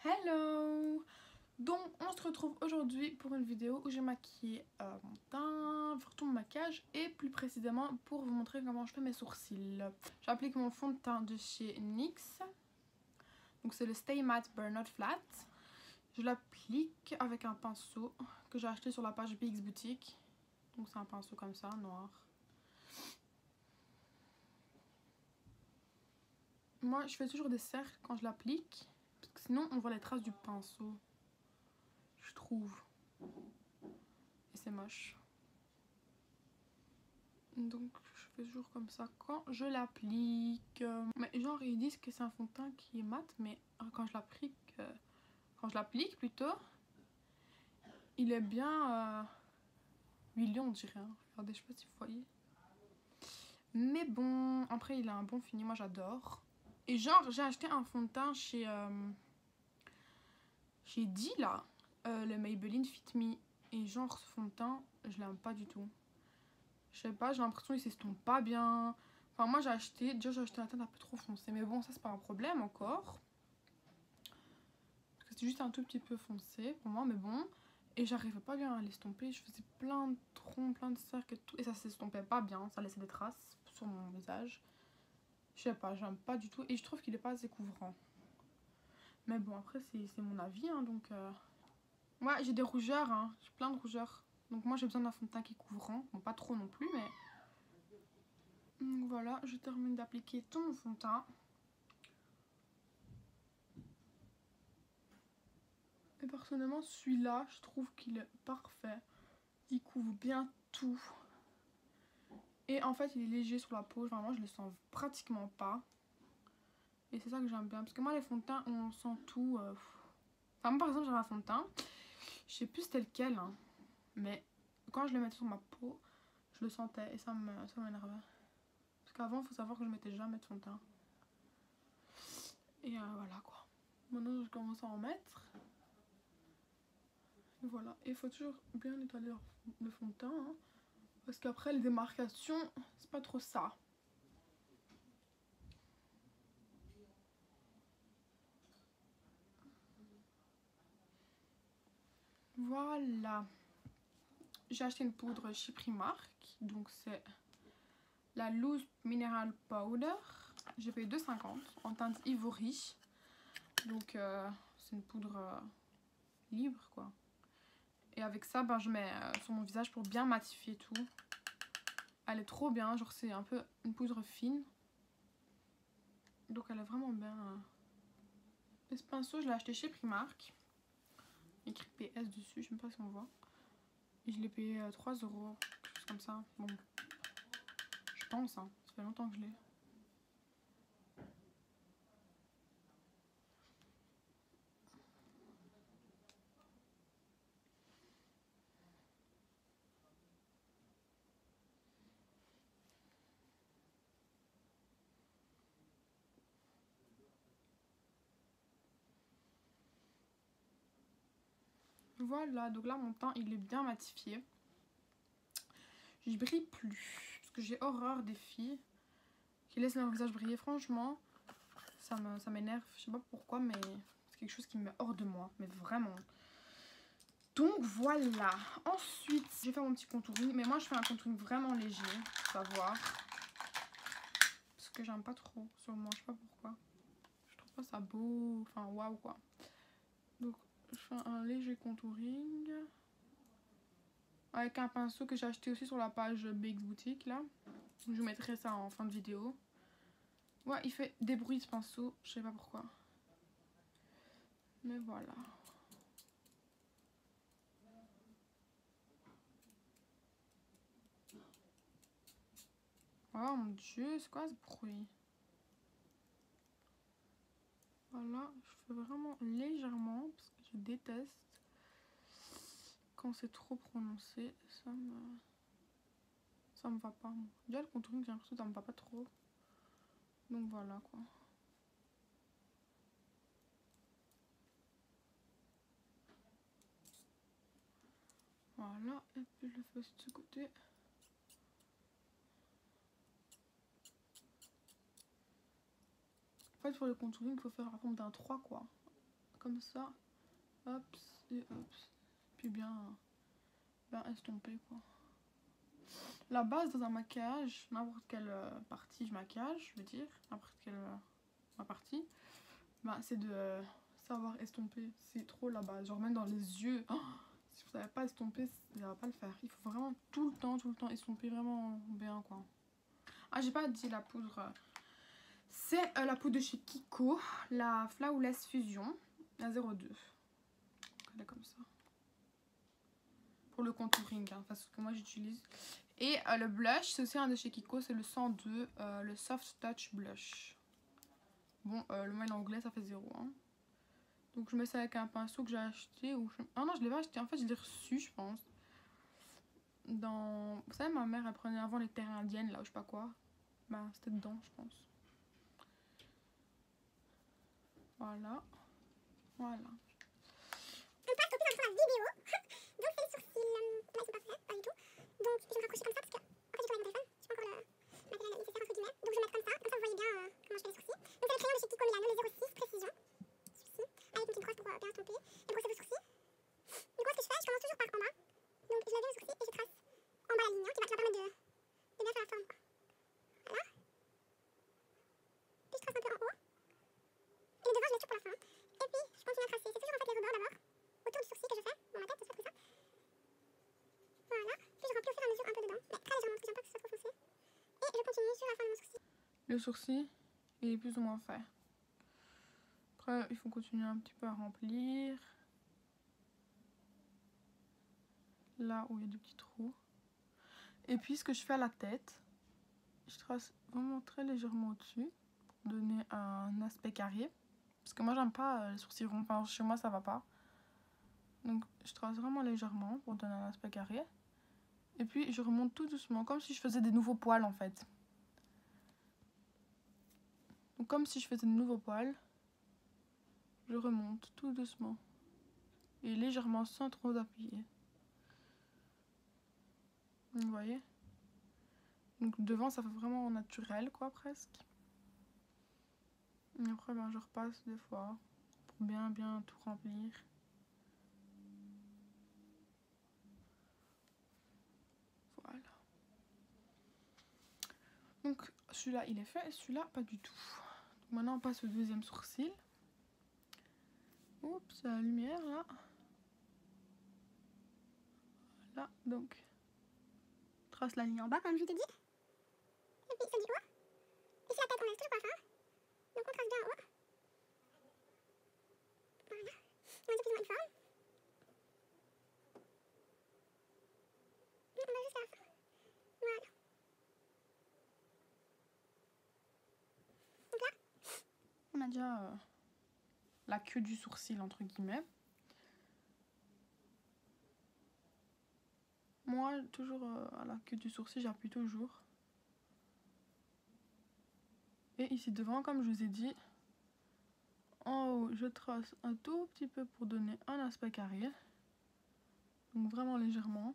Hello! Donc on se retrouve aujourd'hui pour une vidéo où j'ai maquillé mon teint, faire tout mon maquillage et plus précisément pour vous montrer comment je fais mes sourcils. J'applique mon fond de teint de chez NYX. Donc c'est le Stay Matte Burn Not Flat. Je l'applique avec un pinceau que j'ai acheté sur la page BX Boutique. Donc c'est un pinceau comme ça, noir. Moi je fais toujours des cercles quand je l'applique, parce que sinon on voit les traces du pinceau, je trouve. Et c'est moche. Donc je fais toujours comme ça quand je l'applique. Mais genre ils disent que c'est un fond de teint qui est mat, mais quand je l'applique plutôt, il est bien huilé on dirait. Regardez, je sais pas si vous voyez. Mais bon, après il a un bon fini, moi j'adore. Et genre j'ai acheté un fond de teint chez Di là, le Maybelline Fit Me. Et genre ce fond de teint, je l'aime pas du tout. Je sais pas, j'ai l'impression qu'il s'estompe pas bien. Enfin moi j'ai acheté un teint un peu trop foncé. Mais bon ça c'est pas un problème encore. Parce que c'est juste un tout petit peu foncé pour moi, mais bon. Et j'arrivais pas bien à l'estomper. Je faisais plein de troncs, plein de cercles et tout. Et ça s'estompait pas bien, ça laissait des traces sur mon visage. Je sais pas, j'aime pas du tout. Et je trouve qu'il est pas assez couvrant. Mais bon après c'est mon avis hein, donc... Ouais j'ai des rougeurs, hein. J'ai plein de rougeurs. Donc moi j'ai besoin d'un fond de teint qui est couvrant. Bon pas trop non plus mais... Donc voilà, je termine d'appliquer tout mon fond de teint. Et personnellement celui-là je trouve qu'il est parfait. Il couvre bien tout. Et en fait il est léger sur la peau, vraiment je le sens pratiquement pas. Et c'est ça que j'aime bien. Parce que moi les fonds de teint on sent tout. Enfin moi par exemple j'avais un fond de teint. Je sais plus c'était lequel hein. Mais quand je le mettais sur ma peau, je le sentais et ça m'énervait. Parce qu'avant il faut savoir que je mettais jamais de fond de teint. Et voilà quoi. Maintenant je commence à en mettre. Et voilà. Et il faut toujours bien étaler le fond de teint. Hein. Parce qu'après les démarcations, c'est pas trop ça. Voilà. J'ai acheté une poudre chez Primark. Donc c'est la Loose Mineral Powder. J'ai payé 2,50 en teinte Ivory. Donc c'est une poudre libre quoi. Et avec ça ben, je mets sur mon visage pour bien matifier tout. Elle est trop bien. Genre c'est un peu une poudre fine. Donc elle est vraiment bien. Et ce pinceau je l'ai acheté chez Primark. Écrit PS dessus, je sais pas si on voit. Et je l'ai payé 3 €, quelque chose comme ça. Bon, je pense, hein. Ça fait longtemps que je l'ai. Voilà, donc là mon teint il est bien matifié. Je brille plus. Parce que j'ai horreur des filles qui laissent leur visage briller. Franchement, ça m'énerve. Je sais pas pourquoi, mais c'est quelque chose qui me met hors de moi. Mais vraiment. Donc voilà. Ensuite, je vais faire mon petit contouring. Mais moi je fais un contouring vraiment léger. Faut savoir. Parce que j'aime pas trop sur moi. Je sais pas pourquoi. Je trouve pas ça beau. Enfin, waouh quoi. Donc je fais un léger contouring. Avec un pinceau que j'ai acheté aussi sur la page BX Boutique là. Je vous mettrai ça en fin de vidéo. Ouais, il fait des bruits ce pinceau, je sais pas pourquoi. Mais voilà. Oh mon dieu, c'est quoi ce bruit? Voilà, je fais vraiment légèrement parce que je déteste quand c'est trop prononcé. Ça me va pas. Déjà le contouring, j'ai l'impression que ça me va pas trop. Donc voilà quoi. Voilà, et puis je le fais aussi de ce côté. En fait, pour le contouring, il faut faire la forme d'un 3 quoi. Comme ça. Hop et hop. Puis bien estompé quoi. La base dans un maquillage, n'importe quelle partie je maquillage, je veux dire, n'importe quelle partie, c'est de savoir estomper. C'est trop la base. Genre même dans les yeux. Oh, si vous savez pas estomper, ça va pas le faire. Il faut vraiment tout le temps estomper vraiment bien quoi. Ah, j'ai pas dit la poudre. C'est la poudre de chez Kiko, la Flawless Fusion, la 02. Elle est comme ça. Pour le contouring, hein, parce que moi j'utilise. Et le blush, c'est aussi un de chez Kiko, c'est le 102, le Soft Touch Blush. Bon, le mot en anglais, ça fait 0. Hein. Donc je mets ça avec un pinceau que j'ai acheté. Ah non, je l'ai pas acheté, en fait je l'ai reçu, je pense. Dans... Vous savez, ma mère, elle prenait avant les terres indiennes, là, ou je sais pas quoi. C'était dedans, je pense. Voilà. Voilà. On passe au plus important de la vidéo. Donc c'est les sourcils. Là ils sont pas faits, pas du tout. Donc je vais me raccrocher comme ça parce que en fait j'ai tourné mon téléphone. J'ai pas encore le matériel nécessaire entre guillemets. Donc je vais mettre comme ça vous voyez bien comment je fais les sourcils. Donc c'est le crayon de chez Kiko Milano, le 06 précision. Celui-ci. Avec une petite brosse pour bien estomper et brosser vos sourcils. Du coup ce que je fais, je commence toujours par en bas. Donc je lève bien le sourcil et je trace en bas la ligne qui va permettre de bien faire la forme. Voilà. Puis je trace un peu en haut. Et le devant je mets toujours pour la fin. Et puis je continue à tracer. C'est toujours en fait les rebords d'abord. Autour du sourcil que je fais, dans ma tête, ça fait comme ça. Voilà, puis je remplis au fur et à mesure un peu dedans, mais très légèrement parce que j'aime pas que ce soit trop foncé. Et je continue sur la fin de mon sourcil. Le sourcil, il est plus ou moins fait. Après, il faut continuer un petit peu à remplir. Là où il y a des petits trous. Et puis, ce que je fais à la tête, je trace vraiment très légèrement au-dessus pour donner un aspect carré. Parce que moi, j'aime pas les sourcils ronds. Enfin, chez moi, ça va pas. Donc, je trace vraiment légèrement pour donner un aspect carré. Et puis, je remonte tout doucement, comme si je faisais des nouveaux poils, en fait. Donc, comme si je faisais de nouveaux poils, je remonte tout doucement. Et légèrement, sans trop appuyer. Vous voyez? Donc, devant, ça fait vraiment naturel, quoi, presque. Et après, je repasse des fois pour bien tout remplir. Voilà. Donc, celui-là, il est fait et celui-là, pas du tout. Donc, maintenant, on passe au deuxième sourcil. Oups, la lumière, là. Voilà, donc, trace la ligne en bas, Comme je t'ai dit. Et puis celle du haut. Ici la tête, on laisse toujours pas fin. Donc on trace bien en haut. Voilà. On a plus ou moins une forme. On va juste faire ça. Voilà. Donc là, on a déjà la queue du sourcil, entre guillemets. Moi, toujours à la queue du sourcil, j'appuie toujours. Et ici devant, comme je vous ai dit, en haut, je trace un tout petit peu pour donner un aspect carré. Donc vraiment légèrement.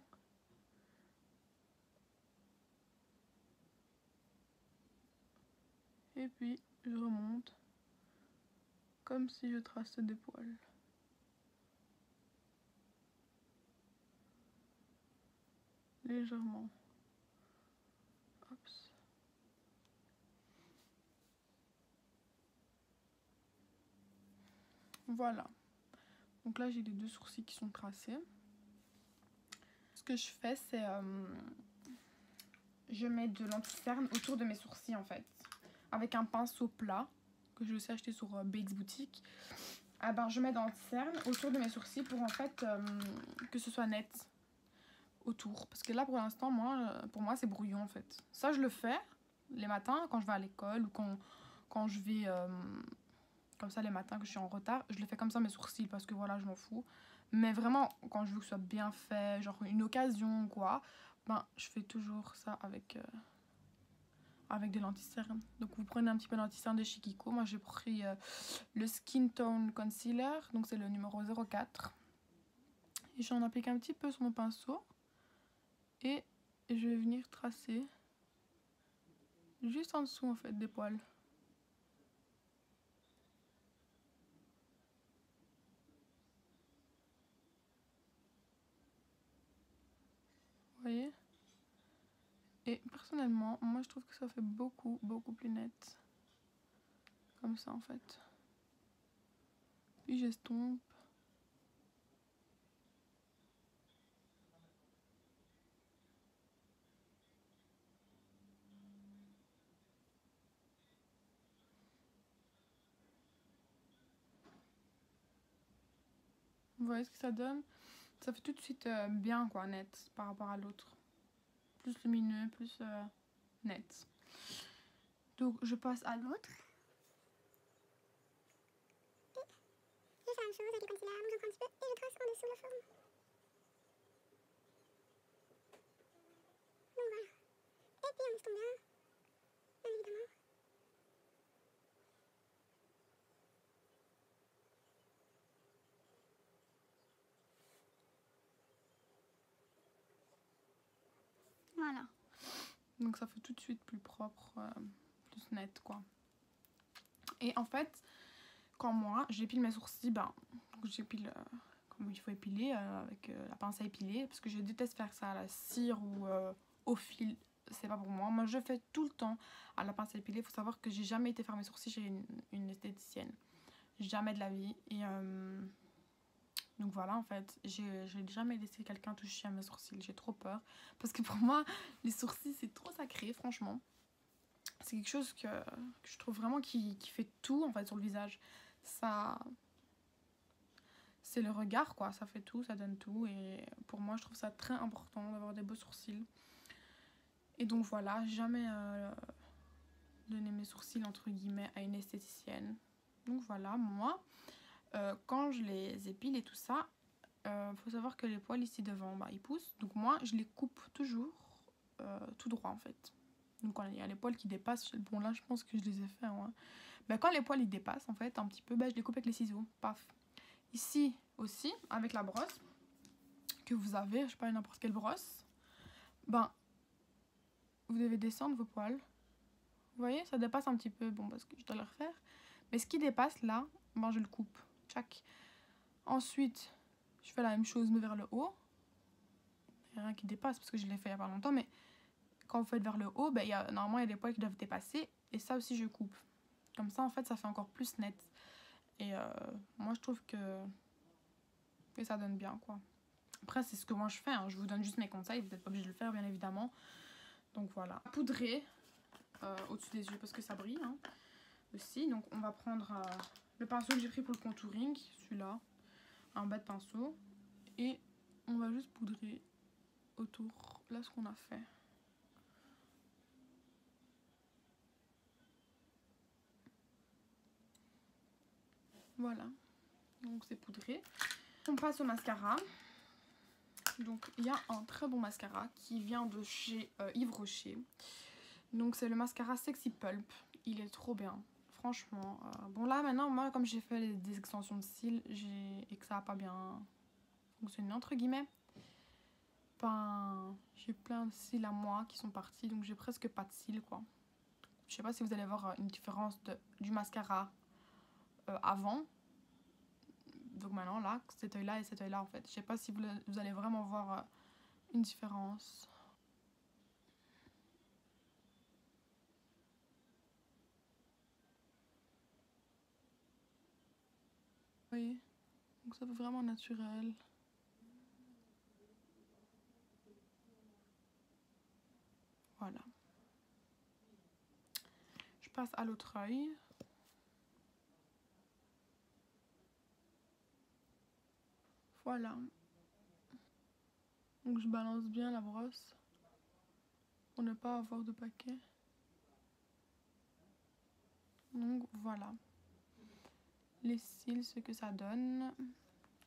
Et puis, je remonte comme si je traçais des poils. Légèrement. Hop. Voilà. Donc là, j'ai les deux sourcils qui sont tracés. Ce que je fais, c'est... je mets de l'anti-cerne autour de mes sourcils, en fait. Avec un pinceau plat, que j'ai aussi acheté sur BX Boutique. Je mets de l'anti-cerne autour de mes sourcils pour, en fait, que ce soit net autour. Parce que là, pour l'instant, pour moi, c'est brouillon, en fait. Ça, je le fais les matins, quand je vais à l'école ou quand je vais... comme ça les matins que je suis en retard, je le fais comme ça mes sourcils parce que voilà, je m'en fous. Mais vraiment, quand je veux que ce soit bien fait, genre une occasion ou quoi, je fais toujours ça avec de l'anti-cerne. Donc vous prenez un petit peu d'anti-cerne de chez Kiko. Moi j'ai pris le Skin Tone Concealer, donc c'est le numéro 04. Et j'en applique un petit peu sur mon pinceau. Et je vais venir tracer juste en dessous en fait des poils. voyez? Et personnellement, moi je trouve que ça fait beaucoup plus net. Comme ça en fait. Puis j'estompe. Vous voyez ce que ça donne? Ça fait tout de suite bien quoi, net par rapport à l'autre. Plus lumineux, plus net. Donc je passe à l'autre. Je fais la même chose avec le concealer, donc j'en prends un petit peu et je trace en dessous le forme. Donc voilà. Et puis on estompe bien, bien évidemment. Voilà. Donc ça fait tout de suite plus propre, plus net quoi. Et en fait, quand moi j'épile mes sourcils, ben j'épile comme il faut épiler avec la pince à épiler, parce que je déteste faire ça à la cire ou au fil, c'est pas pour moi. Moi je fais tout le temps à la pince à épiler. Il faut savoir que j'ai jamais été faire mes sourcils chez une esthéticienne, jamais de la vie. Et donc voilà, en fait, j'ai jamais laissé quelqu'un toucher à mes sourcils. J'ai trop peur. Parce que pour moi, les sourcils, c'est trop sacré, franchement. C'est quelque chose que je trouve vraiment qui fait tout, en fait, sur le visage. Ça... C'est le regard, quoi. Ça fait tout, ça donne tout. Et pour moi, je trouve ça très important d'avoir des beaux sourcils. Et donc voilà, jamais donné mes sourcils, entre guillemets, à une esthéticienne. Donc voilà, moi... quand je les épile et tout ça, faut savoir que les poils ici devant, bah, ils poussent. Donc moi, je les coupe toujours tout droit en fait. Donc quand il y a les poils qui dépassent, bon là je pense que je les ai fait. Hein. Bah, quand les poils ils dépassent en fait un petit peu, bah, je les coupe avec les ciseaux. Paf. Ici aussi, avec la brosse que vous avez, je sais pas, n'importe quelle brosse, ben vous devez descendre vos poils. Vous voyez, ça dépasse un petit peu, bon parce que je dois le refaire. Mais ce qui dépasse là, ben je le coupe. Tchac. Ensuite, je fais la même chose mais vers le haut. Il n'y a rien qui dépasse parce que je l'ai fait il n'y a pas longtemps. Mais quand vous faites vers le haut, ben, normalement il y a des poils qui doivent dépasser. Et ça aussi je coupe. Comme ça en fait ça fait encore plus net. Et moi je trouve que ça donne bien quoi. Après c'est ce que moi je fais. Hein. Je vous donne juste mes conseils. Vous n'êtes pas obligé de le faire bien évidemment. Donc voilà. Poudrer au-dessus des yeux parce que ça brille hein, aussi. Donc on va prendre le pinceau que j'ai pris pour le contouring. Celui-là. Un bas de pinceau. Et on va juste poudrer autour, là ce qu'on a fait. Voilà, donc c'est poudré. On passe au mascara. Donc il y a un très bon mascara qui vient de chez Yves Rocher. Donc c'est le mascara Sexy Pulp. Il est trop bien, franchement. Bon là maintenant, moi comme j'ai fait des extensions de cils et que ça n'a pas bien fonctionné entre guillemets, ben, j'ai plein de cils à moi qui sont partis, donc j'ai presque pas de cils quoi. Je sais pas si vous allez voir une différence du mascara avant. Donc maintenant là, cet œil là et cet œil là en fait. Je sais pas si vous allez vraiment voir une différence. Oui, donc ça fait vraiment naturel. Voilà. Je passe à l'autre œil. Voilà. Donc je balance bien la brosse pour ne pas avoir de paquet. Donc voilà. Les cils, ce que ça donne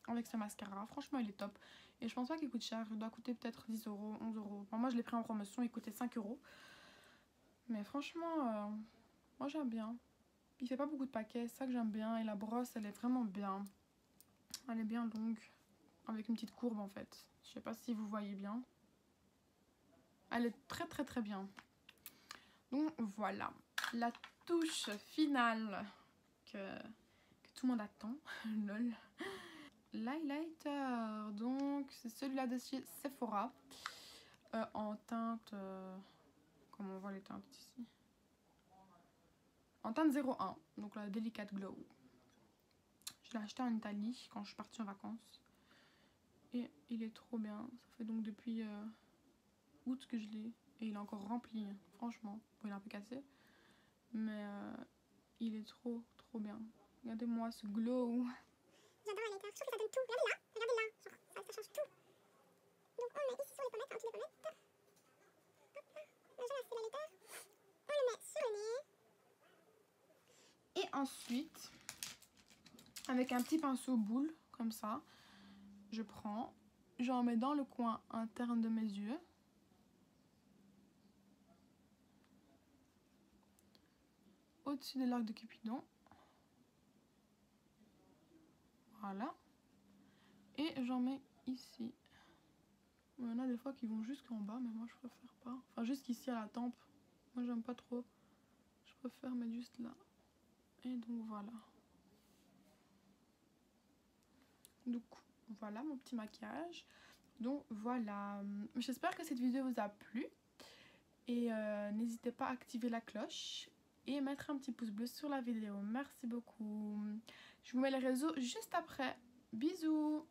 avec ce mascara. Franchement, il est top. Et je pense pas qu'il coûte cher. Il doit coûter peut-être 10 €, 11 €. Enfin, moi, je l'ai pris en promotion. Il coûtait 5 €. Mais franchement, moi, j'aime bien. Il fait pas beaucoup de paquets. C'est ça que j'aime bien. Et la brosse, elle est vraiment bien. Elle est bien longue. Avec une petite courbe, en fait. Je sais pas si vous voyez bien. Elle est très bien. Donc, voilà. La touche finale que tout le monde attend. Lol. L'highlighter, donc c'est celui-là de chez Sephora. en teinte... comment on voit les teintes ici? En teinte 01, donc la Delicate Glow. Je l'ai acheté en Italie quand je suis partie en vacances. Et il est trop bien. Ça fait donc depuis août que je l'ai. Et il est encore rempli, franchement. Bon, il est un peu cassé. Mais il est trop bien. Regardez-moi ce glow. J'adore les teintes, je trouve que ça donne tout. Regardez là, genre, ça change tout. Donc on le met ici sur les pommettes, en dessous des pommettes. Hop là, je reste la laiter. On le met sur le nez. Et ensuite, avec un petit pinceau boule, comme ça, je prends, j'en mets dans le coin interne de mes yeux. Au-dessus de l'arc de Cupidon. Voilà. Et j'en mets ici. Il y en a des fois qui vont jusqu'en bas, mais moi je préfère pas. Enfin, jusqu'ici à la tempe. Moi j'aime pas trop. Je préfère mettre juste là. Et donc voilà. Donc voilà mon petit maquillage. Donc voilà. J'espère que cette vidéo vous a plu. Et n'hésitez pas à activer la cloche. Et mettre un petit pouce bleu sur la vidéo. Merci beaucoup. Je vous mets les réseaux juste après. Bisous.